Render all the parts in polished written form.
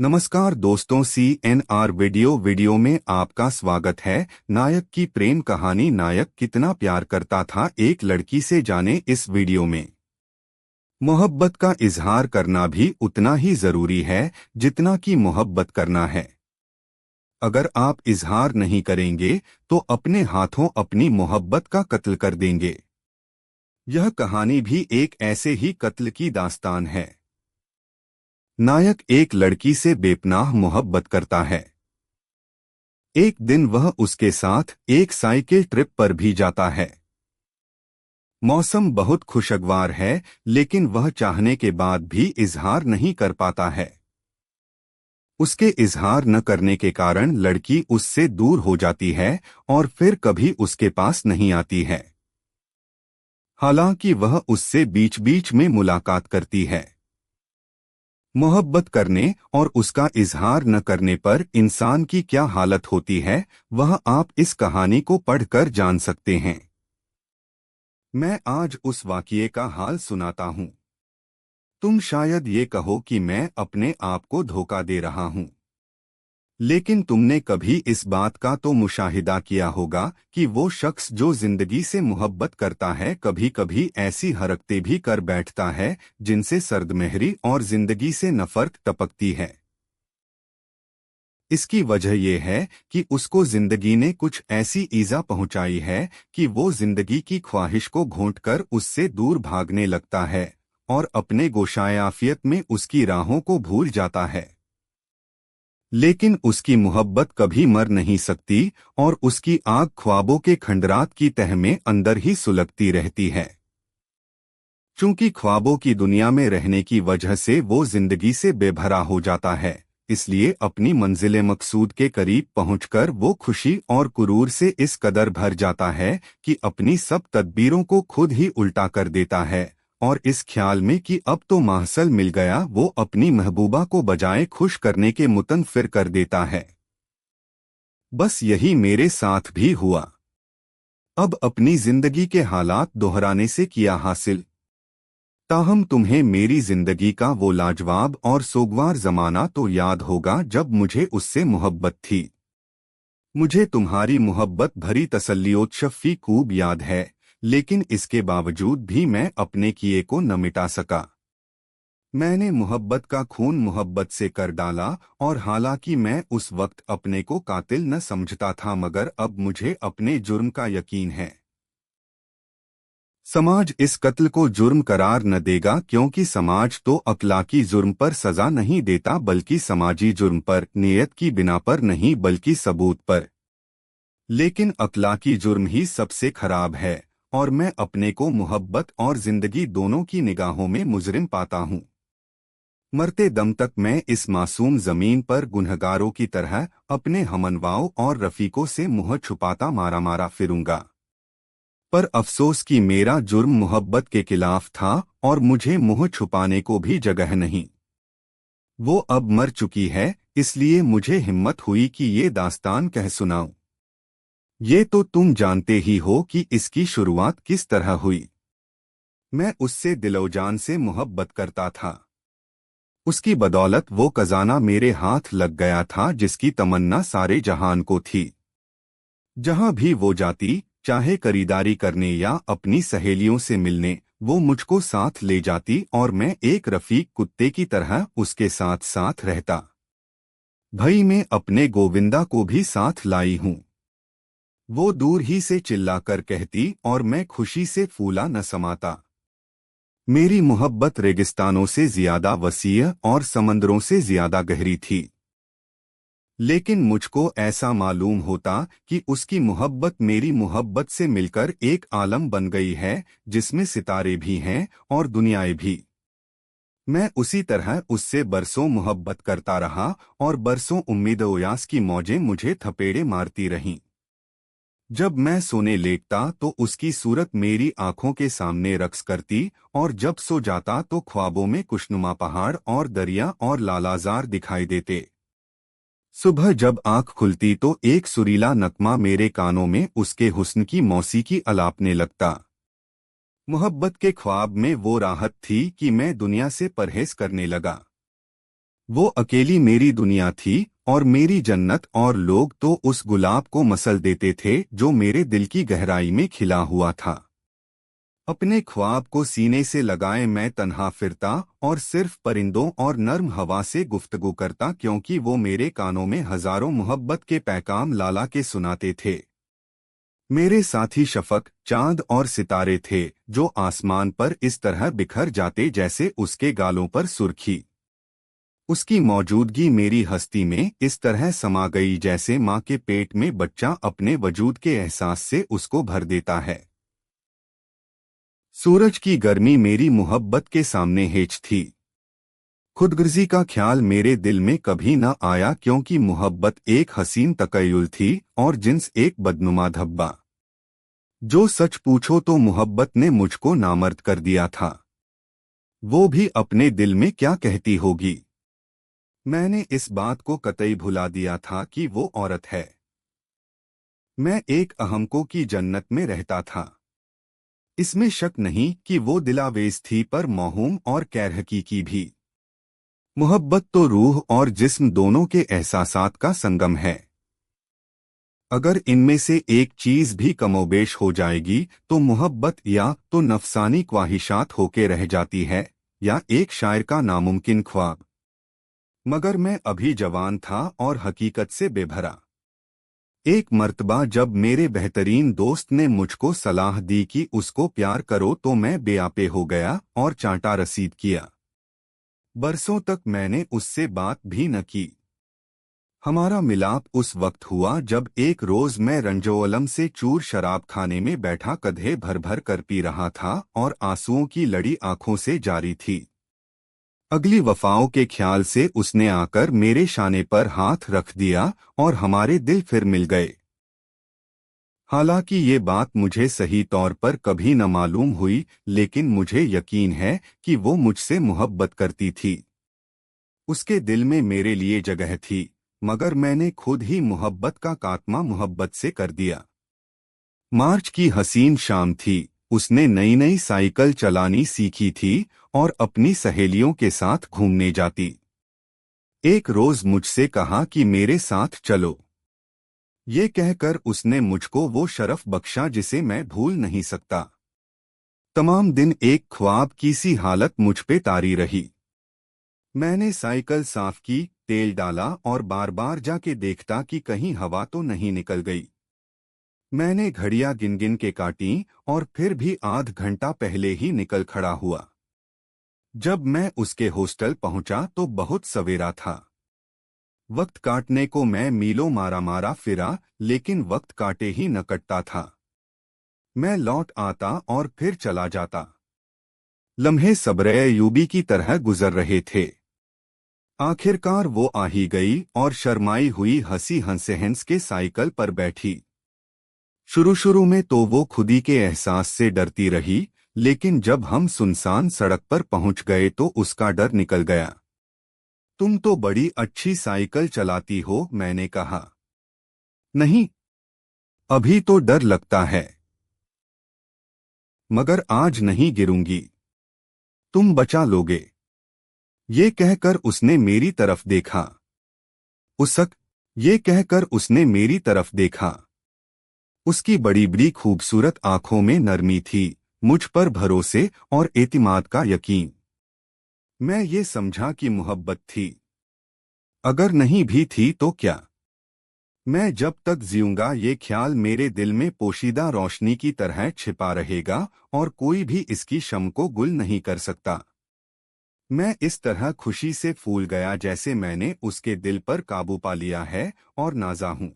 नमस्कार दोस्तों, CNR video में आपका स्वागत है। नायक की प्रेम कहानी। नायक कितना प्यार करता था एक लड़की से, जाने इस वीडियो में। मोहब्बत का इजहार करना भी उतना ही जरूरी है जितना कि मोहब्बत करना है। अगर आप इजहार नहीं करेंगे तो अपने हाथों अपनी मोहब्बत का कत्ल कर देंगे। यह कहानी भी एक ऐसे ही कत्ल की दास्तान है। नायक एक लड़की से बेपनाह मोहब्बत करता है। एक दिन वह उसके साथ एक साइकिल ट्रिप पर भी जाता है। मौसम बहुत खुशगवार है, लेकिन वह चाहने के बाद भी इजहार नहीं कर पाता है। उसके इजहार न करने के कारण लड़की उससे दूर हो जाती है और फिर कभी उसके पास नहीं आती है। हालांकि वह उससे बीच बीच में मुलाकात करती है। मोहब्बत करने और उसका इजहार न करने पर इंसान की क्या हालत होती है, वह आप इस कहानी को पढ़कर जान सकते हैं। मैं आज उस वाक़ये का हाल सुनाता हूँ। तुम शायद ये कहो कि मैं अपने आप को धोखा दे रहा हूँ, लेकिन तुमने कभी इस बात का तो मुशाहिदा किया होगा कि वो शख्स जो जिंदगी से मोहब्बत करता है कभी कभी ऐसी हरकतें भी कर बैठता है जिनसे सर्दमेहरी और जिंदगी से नफरत टपकती है। इसकी वजह यह है कि उसको जिंदगी ने कुछ ऐसी ईजा पहुंचाई है कि वो जिंदगी की ख्वाहिश को घोंटकर उससे दूर भागने लगता है और अपने गोशाए आफियत में उसकी राहों को भूल जाता है। लेकिन उसकी मोहब्बत कभी मर नहीं सकती और उसकी आग ख्वाबों के खंडरात की तह में अंदर ही सुलगती रहती है। चूंकि ख्वाबों की दुनिया में रहने की वजह से वो जिंदगी से बेभरा हो जाता है, इसलिए अपनी मंजिल मकसूद के करीब पहुंचकर वो खुशी और कुरूर से इस कदर भर जाता है कि अपनी सब तदबीरों को खुद ही उल्टा कर देता है और इस ख्याल में कि अब तो महसल मिल गया, वो अपनी महबूबा को बजाय खुश करने के मुतनफिर कर देता है। बस यही मेरे साथ भी हुआ। अब अपनी जिंदगी के हालात दोहराने से किया हासिल। ताहम तुम्हें मेरी जिंदगी का वो लाजवाब और सोगवार जमाना तो याद होगा जब मुझे उससे मोहब्बत थी। मुझे तुम्हारी मोहब्बत भरी तसल्लियोत्शफ़ी खूब याद है, लेकिन इसके बावजूद भी मैं अपने किए को न मिटा सका। मैंने मोहब्बत का खून मोहब्बत से कर डाला और हालांकि मैं उस वक्त अपने को कातिल न समझता था, मगर अब मुझे अपने जुर्म का यकीन है। समाज इस कत्ल को जुर्म करार न देगा, क्योंकि समाज तो अखलाकी जुर्म पर सजा नहीं देता बल्कि समाजी जुर्म पर, नियत की बिना पर नहीं बल्कि सबूत पर। लेकिन अखलाकी जुर्म ही सबसे खराब है और मैं अपने को मोहब्बत और जिंदगी दोनों की निगाहों में मुजरिम पाता हूँ। मरते दम तक मैं इस मासूम जमीन पर गुनहगारों की तरह अपने हमनवाओं और रफीकों से मुँह छुपाता मारा मारा फिरूंगा। पर अफसोस कि मेरा जुर्म मोहब्बत के खिलाफ था और मुझे मुँह छुपाने को भी जगह नहीं। वो अब मर चुकी है, इसलिए मुझे हिम्मत हुई कि ये दास्तान कह सुनाऊं। ये तो तुम जानते ही हो कि इसकी शुरुआत किस तरह हुई। मैं उससे दिलोजान से मोहब्बत करता था। उसकी बदौलत वो खजाना मेरे हाथ लग गया था जिसकी तमन्ना सारे जहान को थी। जहां भी वो जाती, चाहे खरीदारी करने या अपनी सहेलियों से मिलने, वो मुझको साथ ले जाती और मैं एक रफीक कुत्ते की तरह उसके साथ साथ रहता। भई मैं अपने गोविंदा को भी साथ लाई हूँ। वो दूर ही से चिल्लाकर कहती और मैं खुशी से फूला न समाता। मेरी मोहब्बत रेगिस्तानों से ज्यादा वसीय और समंदरों से ज्यादा गहरी थी। लेकिन मुझको ऐसा मालूम होता कि उसकी मोहब्बत मेरी मोहब्बत से मिलकर एक आलम बन गई है जिसमें सितारे भी हैं और दुनियाएं भी। मैं उसी तरह उससे बरसों मोहब्बत करता रहा और बरसों उम्मीद-ओ-यास की मौजें मुझे थपेड़े मारती रहीं। जब मैं सोने लेटता तो उसकी सूरत मेरी आंखों के सामने रक्स करती और जब सो जाता तो ख्वाबों में खुशनुमा पहाड़ और दरिया और लालाजार दिखाई देते। सुबह जब आंख खुलती तो एक सुरीला नगमा मेरे कानों में उसके हुस्न की मौसीकी अलापने लगता। मोहब्बत के ख्वाब में वो राहत थी कि मैं दुनिया से परहेज करने लगा। वो अकेली मेरी दुनिया थी और मेरी जन्नत, और लोग तो उस गुलाब को मसल देते थे जो मेरे दिल की गहराई में खिला हुआ था। अपने ख्वाब को सीने से लगाए मैं तन्हा फिरता और सिर्फ परिंदों और नर्म हवा से गुफ्तगू करता, क्योंकि वो मेरे कानों में हजारों मोहब्बत के पैगाम लाला के सुनाते थे। मेरे साथी शफक, चांद और सितारे थे जो आसमान पर इस तरह बिखर जाते जैसे उसके गालों पर सुर्खी। उसकी मौजूदगी मेरी हस्ती में इस तरह समा गई जैसे माँ के पेट में बच्चा अपने वजूद के एहसास से उसको भर देता है। सूरज की गर्मी मेरी मोहब्बत के सामने हेच थी। खुदगर्जी का ख्याल मेरे दिल में कभी न आया, क्योंकि मोहब्बत एक हसीन तकय्युल थी और जिन्स एक बदनुमा धब्बा। जो सच पूछो तो मोहब्बत ने मुझको नामर्द कर दिया था। वो भी अपने दिल में क्या कहती होगी। मैंने इस बात को कतई भुला दिया था कि वो औरत है। मैं एक अहमको की जन्नत में रहता था। इसमें शक नहीं कि वो दिलावेज थी, पर मौहूम और गैरहकीकी भी। मोहब्बत तो रूह और जिस्म दोनों के एहसासात का संगम है। अगर इनमें से एक चीज भी कमोबेश हो जाएगी तो मोहब्बत या तो नफसानी ख्वाहिशात होके रह जाती है, या एक शायर का नामुमकिन ख्वाब। मगर मैं अभी जवान था और हकीकत से बेभरा। एक मर्तबा जब मेरे बेहतरीन दोस्त ने मुझको सलाह दी कि उसको प्यार करो, तो मैं बेआपे हो गया और चांटा रसीद किया। बरसों तक मैंने उससे बात भी न की। हमारा मिलाप उस वक्त हुआ जब एक रोज मैं रंजोअलम से चूर शराब खाने में बैठा कधे भर भर कर पी रहा था और आंसुओं की लड़ी आंखों से जारी थी। अगली वफाओं के ख्याल से उसने आकर मेरे शाने पर हाथ रख दिया और हमारे दिल फिर मिल गए। हालांकि ये बात मुझे सही तौर पर कभी न मालूम हुई, लेकिन मुझे यकीन है कि वो मुझसे मोहब्बत करती थी। उसके दिल में मेरे लिए जगह थी, मगर मैंने खुद ही मोहब्बत का खात्मा मोहब्बत से कर दिया। मार्च की हसीन शाम थी। उसने नई नई साइकिल चलानी सीखी थी और अपनी सहेलियों के साथ घूमने जाती। एक रोज मुझसे कहा कि मेरे साथ चलो। ये कहकर उसने मुझको वो शरफ बख्शा जिसे मैं भूल नहीं सकता। तमाम दिन एक ख्वाब की सी हालत मुझ पे तारी रही। मैंने साइकिल साफ की, तेल डाला और बार बार जाके देखता कि कहीं हवा तो नहीं निकल गई। मैंने घड़ियां गिन गिन के काटी और फिर भी आध घंटा पहले ही निकल खड़ा हुआ। जब मैं उसके हॉस्टल पहुंचा तो बहुत सवेरा था। वक्त काटने को मैं मीलों मारा मारा फिरा, लेकिन वक्त काटे ही न कटता था। मैं लौट आता और फिर चला जाता। लम्हे सब्र यूबी की तरह गुजर रहे थे। आखिरकार वो आ ही गई और शर्माई हुई हंसी हंसे हंस के साइकिल पर बैठी। शुरू शुरू में तो वो खुदी के एहसास से डरती रही, लेकिन जब हम सुनसान सड़क पर पहुंच गए तो उसका डर निकल गया। तुम तो बड़ी अच्छी साइकिल चलाती हो, मैंने कहा। नहीं, अभी तो डर लगता है, मगर आज नहीं गिरूंगी, तुम बचा लोगे। ये कहकर उसने मेरी तरफ देखा। उसक ये कहकर उसने मेरी तरफ देखा। उसकी बड़ी बड़ी खूबसूरत आंखों में नरमी थी, मुझ पर भरोसे और एतिमाद का यकीन। मैं ये समझा कि मोहब्बत थी। अगर नहीं भी थी तो क्या? मैं जब तक जीऊंगा ये ख्याल मेरे दिल में पोशीदा रोशनी की तरह छिपा रहेगा और कोई भी इसकी शम को गुल नहीं कर सकता। मैं इस तरह खुशी से फूल गया जैसे मैंने उसके दिल पर काबू पा लिया है और नाज़ा हूं।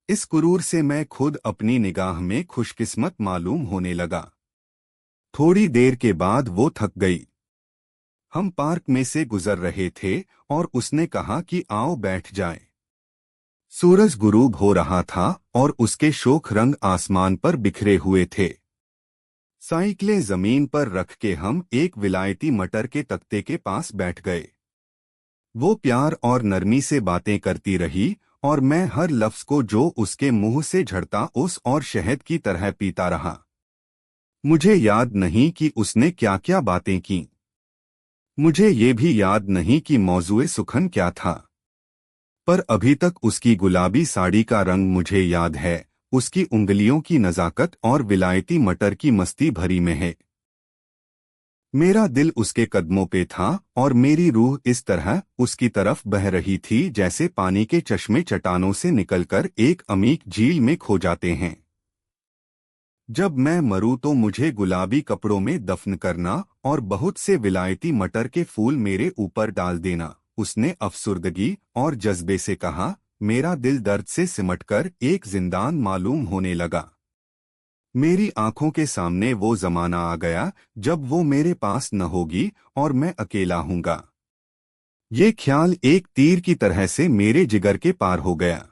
इस गुरूर से मैं खुद अपनी निगाह में खुशकिस्मत मालूम होने लगा। थोड़ी देर के बाद वो थक गई। हम पार्क में से गुजर रहे थे और उसने कहा कि आओ बैठ जाएं। सूरज गुरूब हो रहा था और उसके शोख रंग आसमान पर बिखरे हुए थे। साइकिलें जमीन पर रख के हम एक विलायती मटर के तख्ते के पास बैठ गए। वो प्यार और नरमी से बातें करती रही और मैं हर लफ्ज को जो उसके मुंह से झड़ता उस और शहद की तरह पीता रहा। मुझे याद नहीं कि उसने क्या क्या बातें की। मुझे ये भी याद नहीं कि मौजूए सुखन क्या था, पर अभी तक उसकी गुलाबी साड़ी का रंग मुझे याद है, उसकी उंगलियों की नजाकत और विलायती मटर की मस्ती भरी में है। मेरा दिल उसके कदमों पे था और मेरी रूह इस तरह उसकी तरफ बह रही थी जैसे पानी के चश्मे चट्टानों से निकलकर एक अमीक झील में खो जाते हैं। जब मैं मरूं तो मुझे गुलाबी कपड़ों में दफन करना और बहुत से विलायती मटर के फूल मेरे ऊपर डाल देना, उसने अफसुर्दगी और जज्बे से कहा। मेरा दिल दर्द से सिमटकर एक जिंदान मालूम होने लगा। मेरी आंखों के सामने वो जमाना आ गया जब वो मेरे पास न होगी और मैं अकेला हूंगा। ये ख्याल एक तीर की तरह से मेरे जिगर के पार हो गया।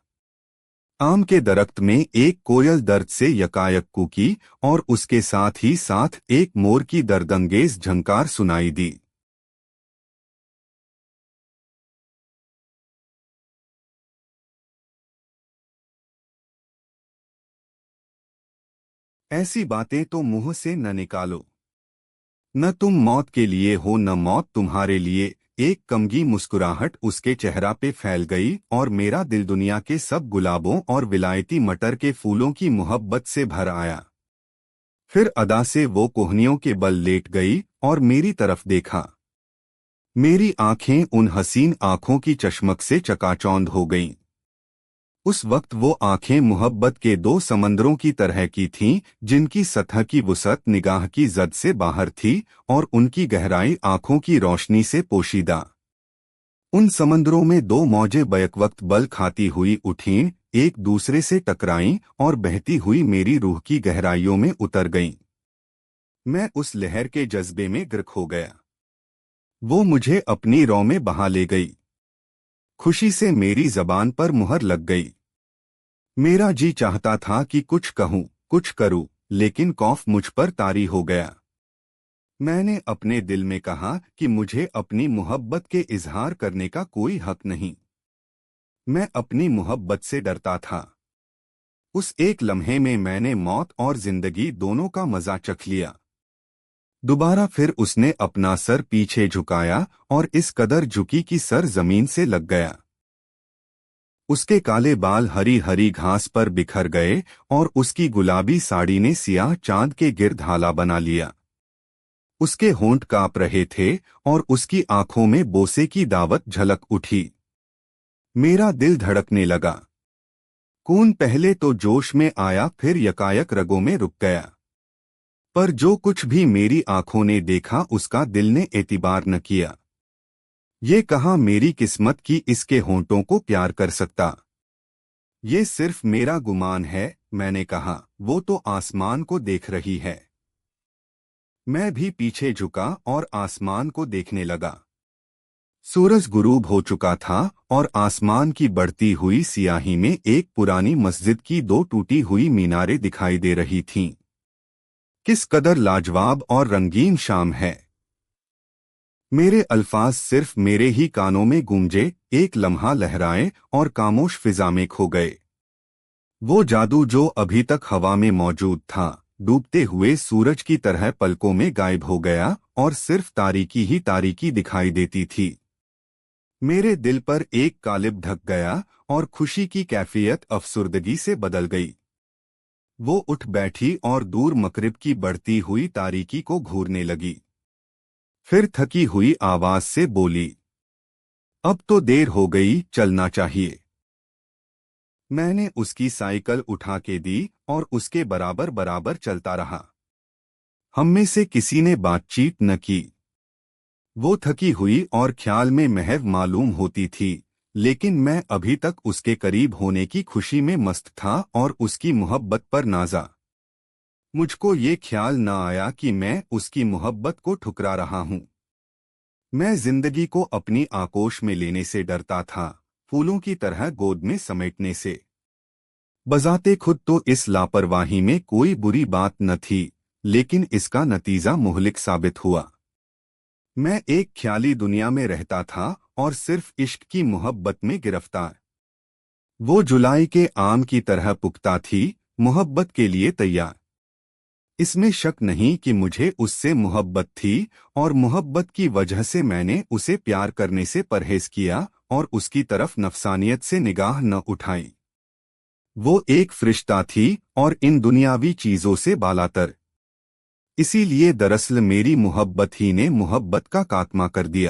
आम के दरख्त में एक कोयल दर्द से यकायक कूकी और उसके साथ ही साथ एक मोर की दर्दंगेज झंकार सुनाई दी। ऐसी बातें तो मुंह से न निकालो। न तुम मौत के लिए हो न मौत तुम्हारे लिए। एक कमगी मुस्कुराहट उसके चेहरा पे फैल गई और मेरा दिल दुनिया के सब गुलाबों और विलायती मटर के फूलों की मोहब्बत से भर आया। फिर अदा से वो कोहनियों के बल लेट गई और मेरी तरफ देखा। मेरी आंखें उन हसीन आंखों की चशमक से चकाचौंध हो गईं। उस वक्त वो आंखें मोहब्बत के दो समंदरों की तरह की थीं, जिनकी सतह की वुसअत निगाह की जद से बाहर थी और उनकी गहराई आंखों की रोशनी से पोशीदा। उन समंदरों में दो मौजें बैक वक्त बल खाती हुई उठीं, एक दूसरे से टकराईं और बहती हुई मेरी रूह की गहराइयों में उतर गईं। मैं उस लहर के जज्बे में गर्क हो गया। वो मुझे अपनी रौ में बहा ले गई। खुशी से मेरी जबान पर मुहर लग गई। मेरा जी चाहता था कि कुछ कहूं, कुछ करूं, लेकिन खौफ मुझ पर तारी हो गया। मैंने अपने दिल में कहा कि मुझे अपनी मोहब्बत के इजहार करने का कोई हक नहीं। मैं अपनी मोहब्बत से डरता था। उस एक लम्हे में मैंने मौत और जिंदगी दोनों का मजा चख लिया। दोबारा फिर उसने अपना सर पीछे झुकाया और इस कदर झुकी कि सर जमीन से लग गया। उसके काले बाल हरी हरी घास पर बिखर गए और उसकी गुलाबी साड़ी ने सियाह चांद के गिर्द हाला बना लिया। उसके होंठ कांप रहे थे और उसकी आंखों में बोसे की दावत झलक उठी। मेरा दिल धड़कने लगा। खून पहले तो जोश में आया, फिर यकायक रगों में रुक गया। पर जो कुछ भी मेरी आंखों ने देखा उसका दिल ने एतिबार न किया। ये कहा मेरी किस्मत की इसके होंठों को प्यार कर सकता। ये सिर्फ मेरा गुमान है, मैंने कहा। वो तो आसमान को देख रही है। मैं भी पीछे झुका और आसमान को देखने लगा। सूरज गुरूब हो चुका था और आसमान की बढ़ती हुई सियाही में एक पुरानी मस्जिद की दो टूटी हुई मीनारें दिखाई दे रही थीं। किस कदर लाजवाब और रंगीन शाम है। मेरे अल्फाज सिर्फ मेरे ही कानों में गूंजे, एक लम्हा लहराए और खामोश फिजा में खो गए। वो जादू जो अभी तक हवा में मौजूद था, डूबते हुए सूरज की तरह पलकों में गायब हो गया और सिर्फ तारीकी ही तारीकी दिखाई देती थी। मेरे दिल पर एक कालिब ढक गया और खुशी की कैफियत अफसुर्दगी से बदल गई। वो उठ बैठी और दूर मगरिब की बढ़ती हुई तारीकी को घूरने लगी। फिर थकी हुई आवाज से बोली, अब तो देर हो गई, चलना चाहिए। मैंने उसकी साइकिल उठा के दी और उसके बराबर बराबर चलता रहा। हम में से किसी ने बातचीत न की। वो थकी हुई और ख्याल में महव मालूम होती थी, लेकिन मैं अभी तक उसके करीब होने की खुशी में मस्त था और उसकी मोहब्बत पर नाजा। मुझको ये ख्याल न आया कि मैं उसकी मोहब्बत को ठुकरा रहा हूँ। मैं जिंदगी को अपनी आकोश में लेने से डरता था, फूलों की तरह गोद में समेटने से। बजाते खुद तो इस लापरवाही में कोई बुरी बात न थी, लेकिन इसका नतीजा मुहलिक साबित हुआ। मैं एक ख्याली दुनिया में रहता था और सिर्फ इश्क की मोहब्बत में गिरफ्तार। वो जुलाई के आम की तरह पुख्ता थी, मोहब्बत के लिए तैयार। इसमें शक नहीं कि मुझे उससे मोहब्बत थी और मोहब्बत की वजह से मैंने उसे प्यार करने से परहेज किया और उसकी तरफ नफसानियत से निगाह न उठाई। वो एक फरिश्ता थी और इन दुनियावी चीजों से बालातर। इसीलिए दरअसल मेरी मोहब्बत ही ने मोहब्बत का खात्मा कर दिया।